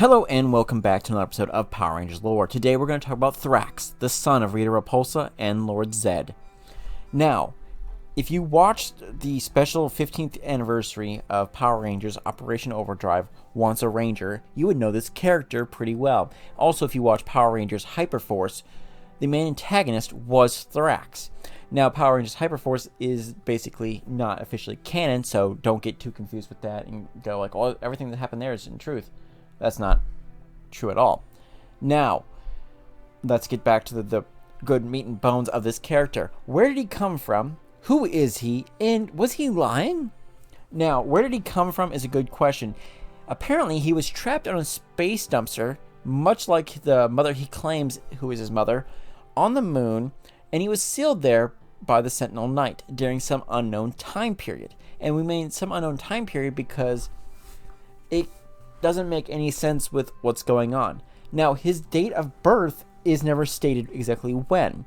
Hello and welcome back to another episode of Power Rangers Lore. Today we're going to talk about Thrax, the son of Rita, Repulsa, and Lord Zedd. Now, if you watched the special 15th anniversary of Power Rangers Operation Overdrive Once a Ranger, you would know this character pretty well. Also, if you watch Power Rangers Hyperforce, the main antagonist was Thrax. Now, Power Rangers Hyperforce is basically not officially canon, so don't get too confused with that and go like, oh, everything that happened there is in truth. That's not true at all. Now, let's get back to the good meat and bones of this character. Where did he come from? Who is he? And was he lying? Now, where did he come from is a good question. Apparently, he was trapped on a space dumpster, much like the mother he claims, who is his mother, on the moon, and he was sealed there by the Sentinel Knight during some unknown time period. And we mean some unknown time period because it doesn't make any sense with what's going on. Now, his date of birth is never stated exactly when.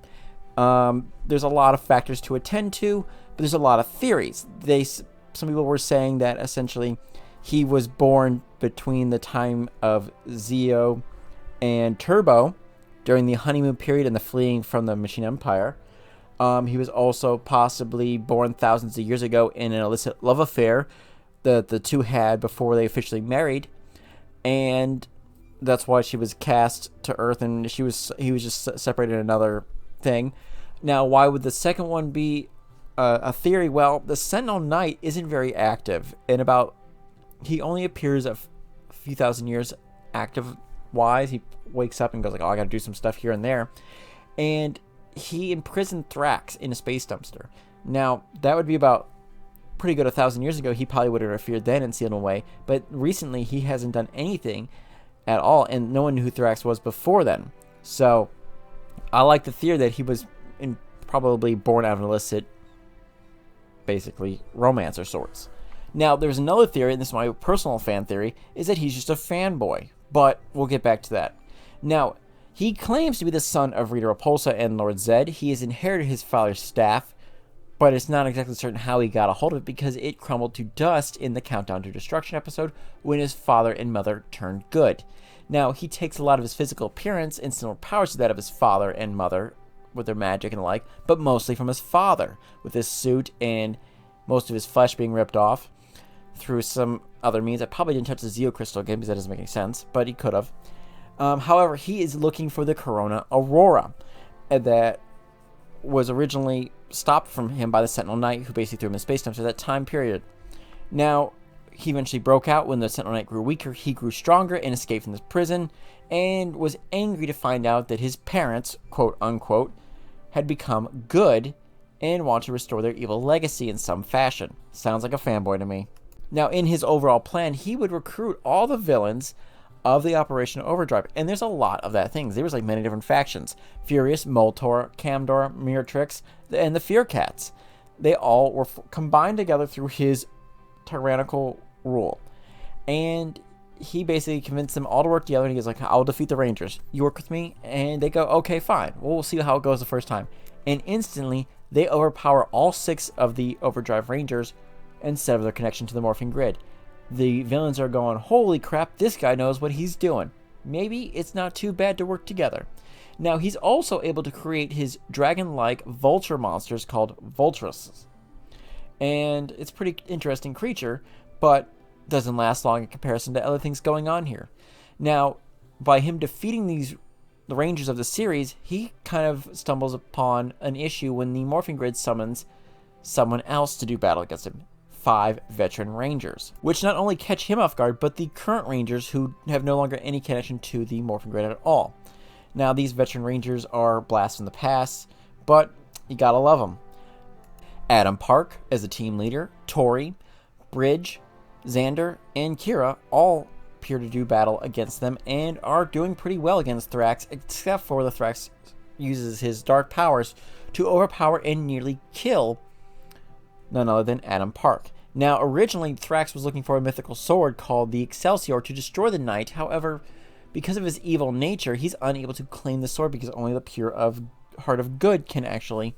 There's a lot of factors to attend to, but there's a lot of theories. Some people were saying that essentially he was born between the time of Zeo and Turbo during the honeymoon period and the fleeing from the Machine Empire. He was also possibly born thousands of years ago in an illicit love affair that the two had before they officially married. And that's why she was cast to Earth, and he was just separated in another thing. Now, why would the second one be a theory? Well, the Sentinel Knight isn't very active, and he only appears a few thousand years active-wise. He wakes up and goes like, oh, I gotta do some stuff here and there. And he imprisoned Thrax in a space dumpster. Now, that would be about pretty good 1,000 years ago. He probably would have interfered then and sealed him away, but recently he hasn't done anything at all, and no one knew who Thrax was before then. So I like the theory that he was probably born out of an illicit, basically, romance of sorts. Now, there's another theory, and this is my personal fan theory, is that he's just a fanboy, but we'll get back to that. Now, he claims to be the son of Rita, Repulsa, and Lord Zedd. He has inherited his father's staff, but it's not exactly certain how he got a hold of it because it crumbled to dust in the Countdown to Destruction episode when his father and mother turned good. Now, he takes a lot of his physical appearance and similar powers to that of his father and mother with their magic and the like, but mostly from his father, with his suit and most of his flesh being ripped off through some other means. I probably didn't touch the Zeo Crystal again because that doesn't make any sense, but he could have. However, he is looking for the Corona Aurora that was originally stopped from him by the Sentinel Knight, who basically threw him in space dumpster that time period. Now, he eventually broke out when the Sentinel Knight grew weaker. He grew stronger and escaped from this prison, and was angry to find out that his parents, quote unquote, had become good and want to restore their evil legacy in some fashion. Sounds like a fanboy to me. Now, in his overall plan, he would recruit all the villains of the Operation Overdrive, and there's a lot of that things. There was like many different factions: Furious, Moltor, Camdor, Miratrix, and the Fear Cats. They all were combined together through his tyrannical rule, and he basically convinced them all to work together. And he goes like, I'll defeat the Rangers, you work with me. And they go, okay, fine, we'll see how it goes the first time. And instantly they overpower all 6 of the Overdrive Rangers and sever their connection to the morphing grid. The villains are going, holy crap, this guy knows what he's doing. Maybe it's not too bad to work together. Now, he's also able to create his dragon-like vulture monsters called Vultruses. And it's a pretty interesting creature, but doesn't last long in comparison to other things going on here. Now, by him defeating the Rangers of the series, he kind of stumbles upon an issue when the morphing grid summons someone else to do battle against him. 5 veteran Rangers, which not only catch him off guard, but the current Rangers who have no longer any connection to the morphing grid at all. Now, these veteran Rangers are blasts from the past, but you gotta love them. Adam Park as the team leader, Tori, Bridge, Xander, and Kira all appear to do battle against them and are doing pretty well against Thrax, except for the Thrax uses his dark powers to overpower and nearly kill none other than Adam Park. Now, originally, Thrax was looking for a mythical sword called the Excelsior to destroy the Knight. However, because of his evil nature, he's unable to claim the sword because only the pure of heart of good can actually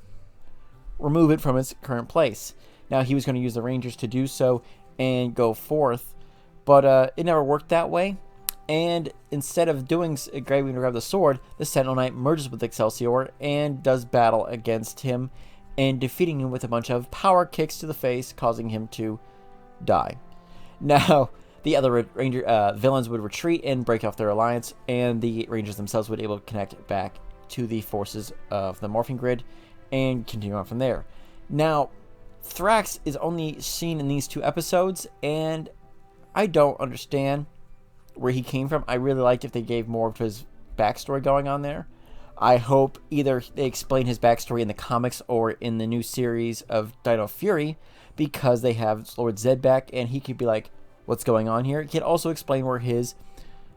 remove it from its current place. Now, he was going to use the Rangers to do so and go forth, but it never worked that way. And instead of grabbing to grab the sword, the Sentinel Knight merges with Excelsior and does battle against him and defeating him with a bunch of power kicks to the face, causing him to die. Now, the other villains would retreat and break off their alliance, and the Rangers themselves would be able to connect back to the forces of the Morphing Grid and continue on from there. Now, Thrax is only seen in these 2 episodes, and I don't understand where he came from. I really liked if they gave more of his backstory going on there. I hope either they explain his backstory in the comics or in the new series of Dino Fury, because they have Lord Zedd back, and he could be like, what's going on here? He can also explain where his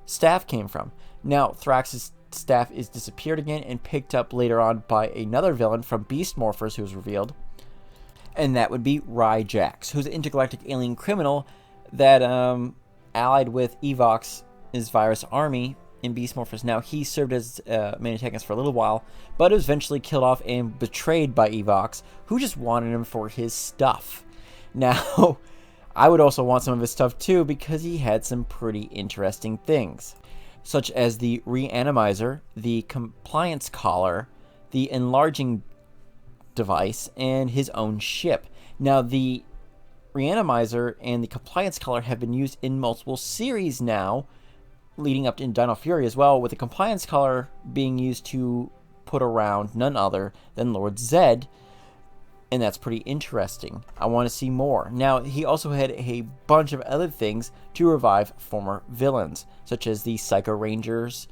staff came from. Now, Thrax's staff is disappeared again and picked up later on by another villain from Beast Morphers who was revealed, and that would be Ryjax, who's an intergalactic alien criminal that allied with Evox's virus army in Beast Morphers. Now, he served as main antagonist for a little while, but was eventually killed off and betrayed by Evox, who just wanted him for his stuff. Now, I would also want some of his stuff too, because he had some pretty interesting things, such as the Reanimizer, the Compliance Collar, the Enlarging Device, and his own ship. Now, the Reanimizer and the Compliance Collar have been used in multiple series now, leading up to Dino Fury as well, with the Compliance Collar being used to put around none other than Lord Zedd, and that's pretty interesting. I want to see more. Now, he also had a bunch of other things to revive former villains, such as the Psycho Rangers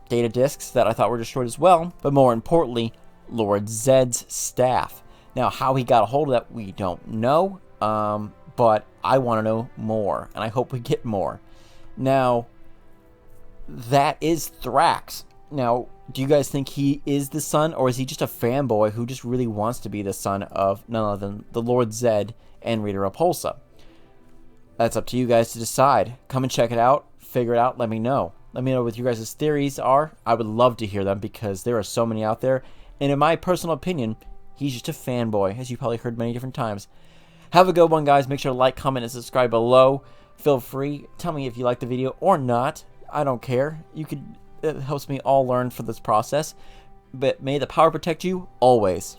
data discs that I thought were destroyed as well, but more importantly, Lord Zedd's staff. Now, how he got a hold of that, we don't know, but I want to know more, and I hope we get more. Now, that is Thrax. Now, do you guys think he is the son, or is he just a fanboy who just really wants to be the son of none other than the Lord Zedd and Rita Repulsa? That's up to you guys to decide. Come and check it out, figure it out, let me know. Let me know what you guys' theories are. I would love to hear them, because there are so many out there, and in my personal opinion, he's just a fanboy, as you probably heard many different times. Have a good one, guys. Make sure to like, comment, and subscribe below. Feel free. Tell me if you liked the video or not. I don't care. It helps me all learn for this process. But may the power protect you always.